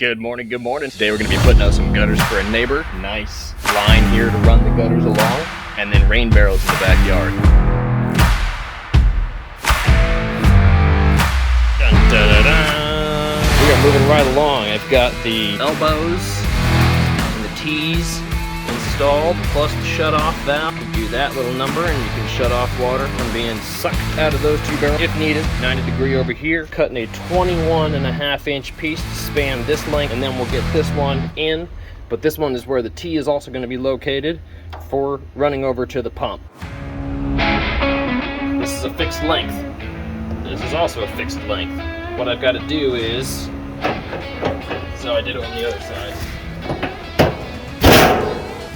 Good morning, good morning. Today we're going to be putting out some gutters for a neighbor. Nice line here to run the gutters along, and then rain barrels in the backyard. Dun, da, da, da. We are moving right along. I've got the elbows and the T's installed, plus the shut-off valve. You can do that little number and you can shut off water from being sucked out of those two barrels if needed. 90 degree over here, cutting a 21.5-inch piece to span this length, and then we'll get this one in, but this one is where the T is also going to be located for running over to the pump. This is a fixed length. This is also a fixed length. What I've got to do is, so I did it on the other side.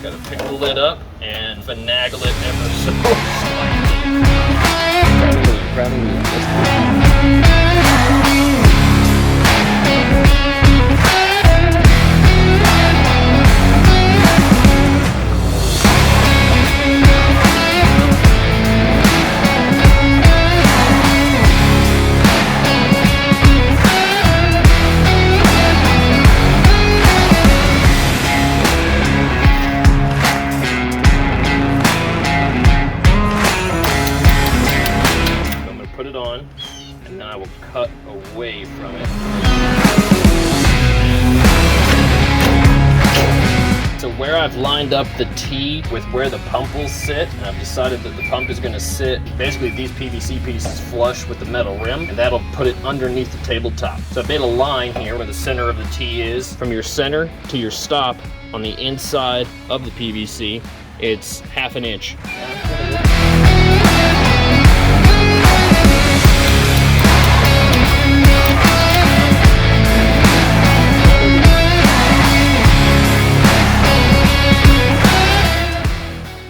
Gotta pick the lid up and finagle it ever so slightly. Probably move this on, and then I will cut away from it. So where I've lined up the T with where the pump will sit, and I've decided that the pump is going to sit basically these PVC pieces flush with the metal rim, and that'll put it underneath the tabletop. So I've made a line here where the center of the T is. From your center to your stop on the inside of the PVC, it's 1/2 inch.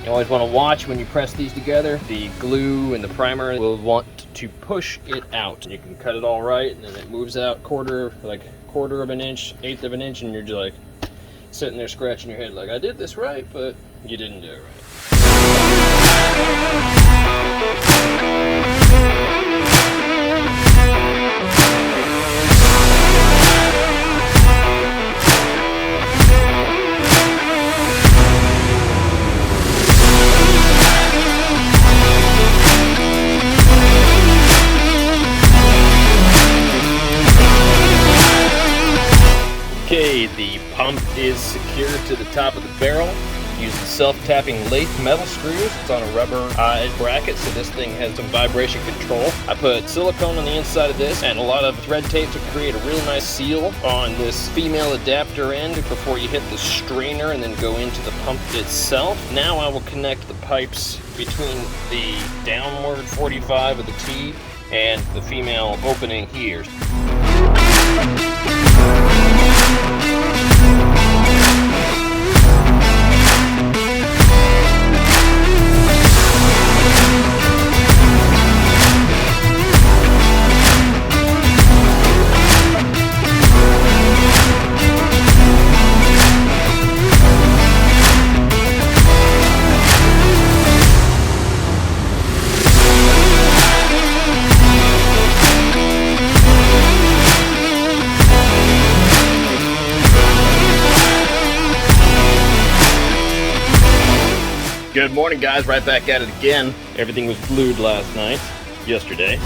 You always want to watch when you press these together. The glue and the primer will want to push it out. You can cut it all right, and then it moves out quarter of an inch, 1/8 of an inch, and you're just like sitting there scratching your head like, I did this right, but you didn't do it right. Okay, the pump is secured to the top of the barrel. Use the self-tapping lathe metal screws. It's on a rubberized bracket, so this thing has some vibration control. I put silicone on the inside of this and a lot of thread tape to create a real nice seal on this female adapter end before you hit the strainer and then go into the pump itself. Now I will connect the pipes between the downward 45 of the T and the female opening here. Good morning, guys. Right back at it again. Everything was glued yesterday.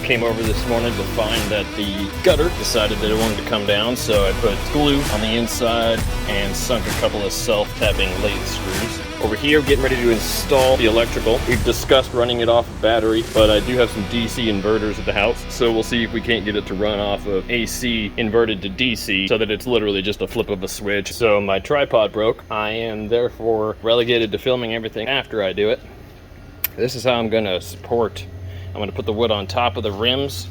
Came over this morning to find that the gutter decided that it wanted to come down, so I put glue on the inside and sunk a couple of self-tapping lathe screws. Over here, getting ready to install the electrical. We've discussed running it off a battery, but I do have some DC inverters at the house, so we'll see if we can't get it to run off of AC inverted to DC so that it's literally just a flip of a switch. So my tripod broke. I am therefore relegated to filming everything after I do it. This is how I'm gonna support. I'm gonna put the wood on top of the rims,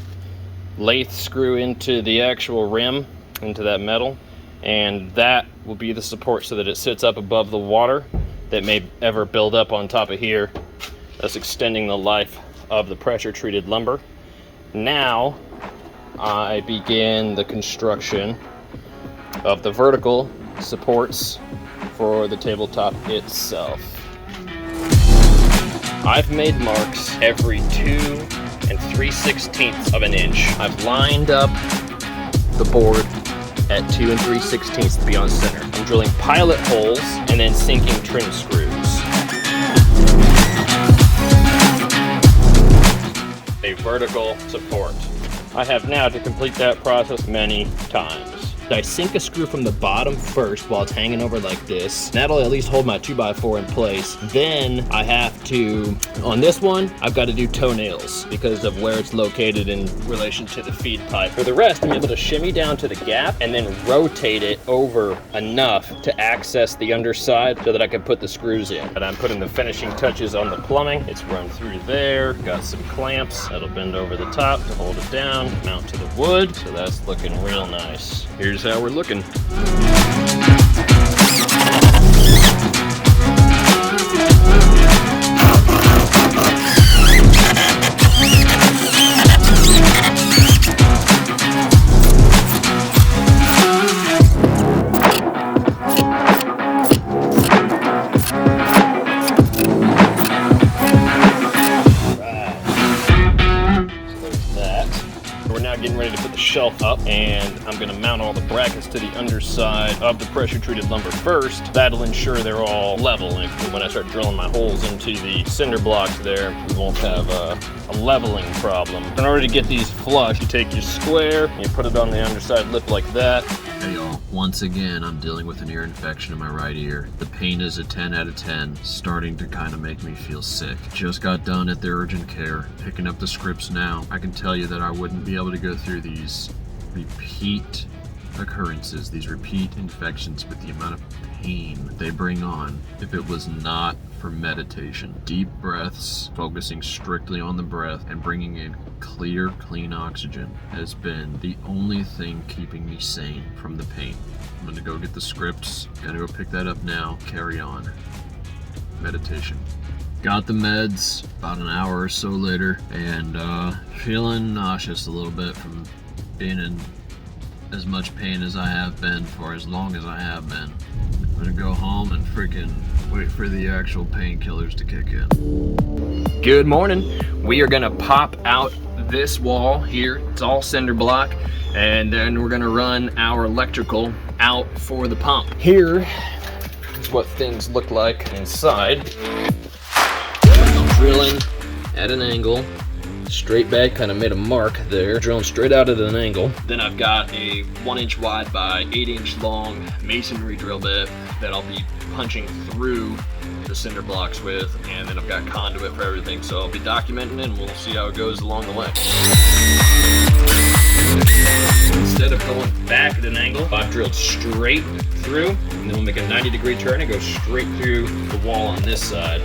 lathe screw into the actual rim, into that metal, and that will be the support so that it sits up above the water that may ever build up on top of here, thus extending the life of the pressure treated lumber. Now I begin the construction of the vertical supports for the tabletop itself. I've made marks every 2 3/16 of an inch. I've lined up the board at 2 3/16 to be on center. I'm drilling pilot holes and then sinking trim screws. A vertical support. I have now to complete that process many times. I sink a screw from the bottom first while it's hanging over like this. That'll at least hold my 2x4 in place. Then I have to, on this one, I've got to do toenails because of where it's located in relation to the feed pipe. For the rest, I'm able to shimmy down to the gap and then rotate it over enough to access the underside so that I can put the screws in. But I'm putting the finishing touches on the plumbing. It's run through there. Got some clamps that'll bend over the top to hold it down, mount to the wood. So that's looking real nice. Here's how we're looking. Getting ready to put the shelf up, and I'm going to mount all the brackets to the underside of the pressure treated lumber first. That'll ensure they're all level, and when I start drilling my holes into the cinder blocks there, we won't have a leveling problem. In order to get these flush, you take your square, you put it on the underside lip like that. Hey y'all, once again I'm dealing with an ear infection in my right ear. The pain is a 10 out of 10, starting to kind of make me feel sick. Just got done at the urgent care, picking up the scripts now. I can tell you that I wouldn't be able to go through these repeat occurrences, these repeat infections with the amount of pain they bring on if it was not for meditation. Deep breaths, focusing strictly on the breath and bringing in clear, clean oxygen has been the only thing keeping me sane from the pain. I'm gonna go get the scripts, gonna go pick that up now, carry on. Meditation. Got the meds about an hour or so later, and feeling nauseous a little bit from being in as much pain as I have been for as long as I have been. I'm gonna go home and freaking wait for the actual painkillers to kick in. Good morning. We are gonna pop out this wall here. It's all cinder block, and then we're gonna run our electrical out for the pump. Here is what things look like inside. Drilling at an angle, straight back, kind of made a mark there, drilling straight out at an angle. Then I've got a 1-inch wide by 8-inch long masonry drill bit that I'll be punching through the cinder blocks with, and then I've got conduit for everything, so I'll be documenting it and we'll see how it goes along the way. Instead of going back at an angle, I've drilled straight through, and then we'll make a 90-degree turn and go straight through the wall on this side.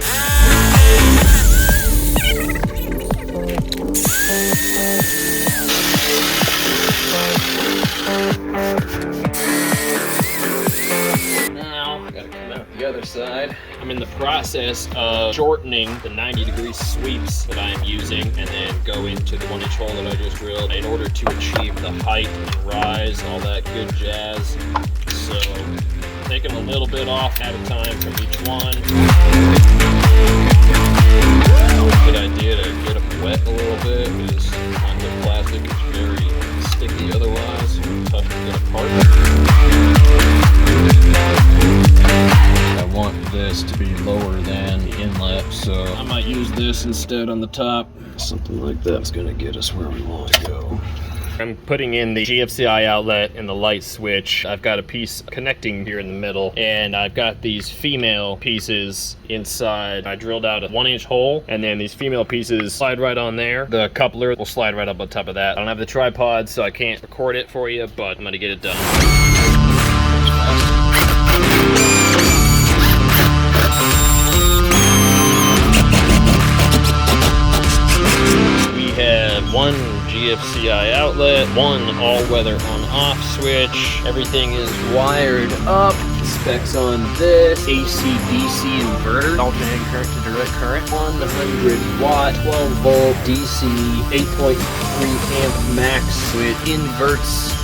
Now, I gotta come out the other side. I'm in the process of shortening the 90-degree sweeps that I am using, and then go into the 1-inch hole that I just drilled in order to achieve the height and rise, all that good jazz. So, taking a little bit off at a time from each one. Good idea to get them wet a little bit, because on the plastic it's very sticky otherwise, tough to get apart. I want this to be lower than the inlet, so I might use this instead on the top. Something like that's gonna get us where we want to go. I'm putting in the GFCI outlet and the light switch. I've got a piece connecting here in the middle, and I've got these female pieces inside. I drilled out a 1-inch hole, and then these female pieces slide right on there. The coupler will slide right up on top of that. I don't have the tripod, so I can't record it for you, but I'm gonna get it done. We have one GFCI outlet, one all-weather on-off switch. Everything is wired up. Specs on this AC/DC inverter, alternating current to direct current, 100 watt, 12 volt DC, 8.3 amp max, which inverts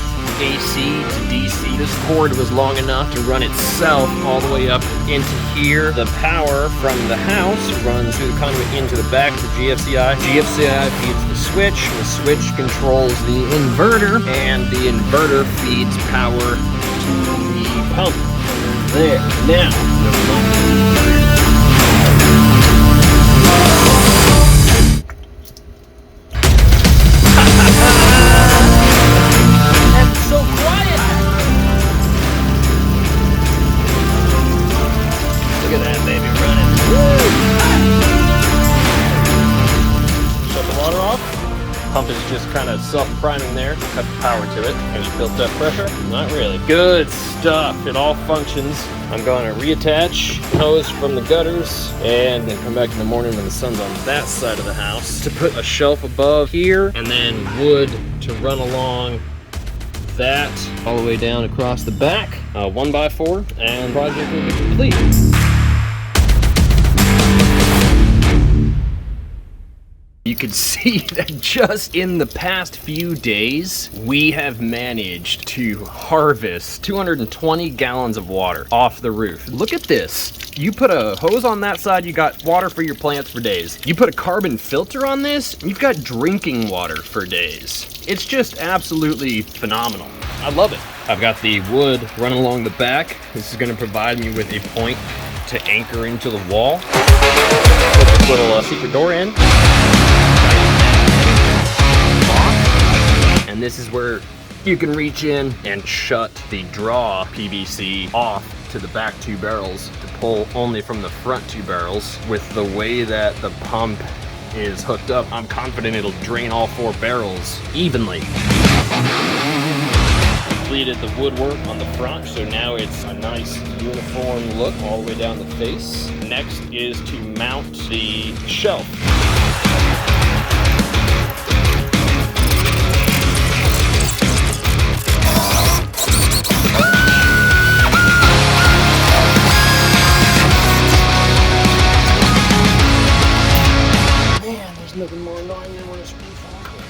AC to DC. This cord was long enough to run itself all the way up into here. The power from the house runs through the conduit into the back of the GFCI. GFCI feeds the switch. The switch controls the inverter, and the inverter feeds power to the pump. There. Now, so quiet! Look at that baby running. Shut the water off. Pump is just kind of self-priming there. Cut the power to it. Any built-up pressure? Not really. Good stuff. It all functions. I'm going to reattach hose from the gutters and then come back in the morning when the sun's on that side of the house to put a shelf above here and then wood to run along that all the way down across the back, 1x4, and the project will be complete. You can see that just in the past few days, we have managed to harvest 220 gallons of water off the roof. Look at this. You put a hose on that side, you got water for your plants for days. You put a carbon filter on this, you've got drinking water for days. It's just absolutely phenomenal. I love it. I've got the wood running along the back. This is gonna provide me with a point to anchor into the wall. Put this little secret door in. And this is where you can reach in and shut the draw PVC off to the back two barrels to pull only from the front two barrels. With the way that the pump is hooked up, I'm confident it'll drain all four barrels evenly. Completed the woodwork on the front, so now it's a nice uniform look all the way down the face. Next is to mount the shelf. Nothing more annoying than when a screw falls off.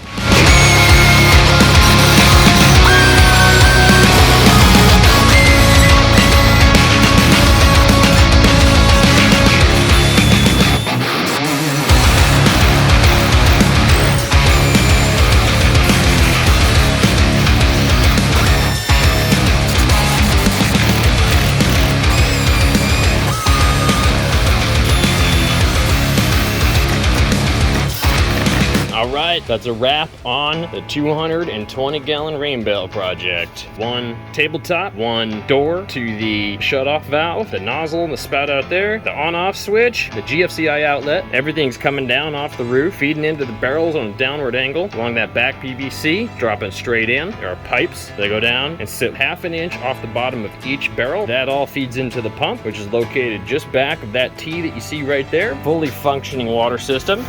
Alright, that's a wrap on the 220 gallon rain barrel project. One tabletop, one door to the shut-off valve, the nozzle and the spout out there, the on-off switch, the GFCI outlet. Everything's coming down off the roof, feeding into the barrels on a downward angle along that back PVC, dropping straight in. There are pipes that go down and sit half an inch off the bottom of each barrel. That all feeds into the pump, which is located just back of that T that you see right there. Fully functioning water system.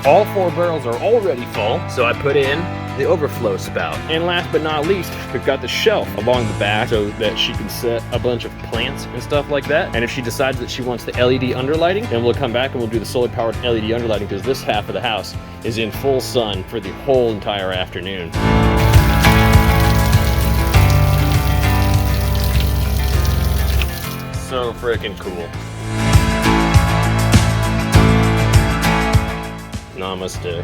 All four barrels are already full, so I put in the overflow spout. And last but not least, we've got the shelf along the back so that she can set a bunch of plants and stuff like that. And if she decides that she wants the LED underlighting, then we'll come back and we'll do the solar powered LED underlighting, because this half of the house is in full sun for the whole entire afternoon. So freaking cool. Namaste.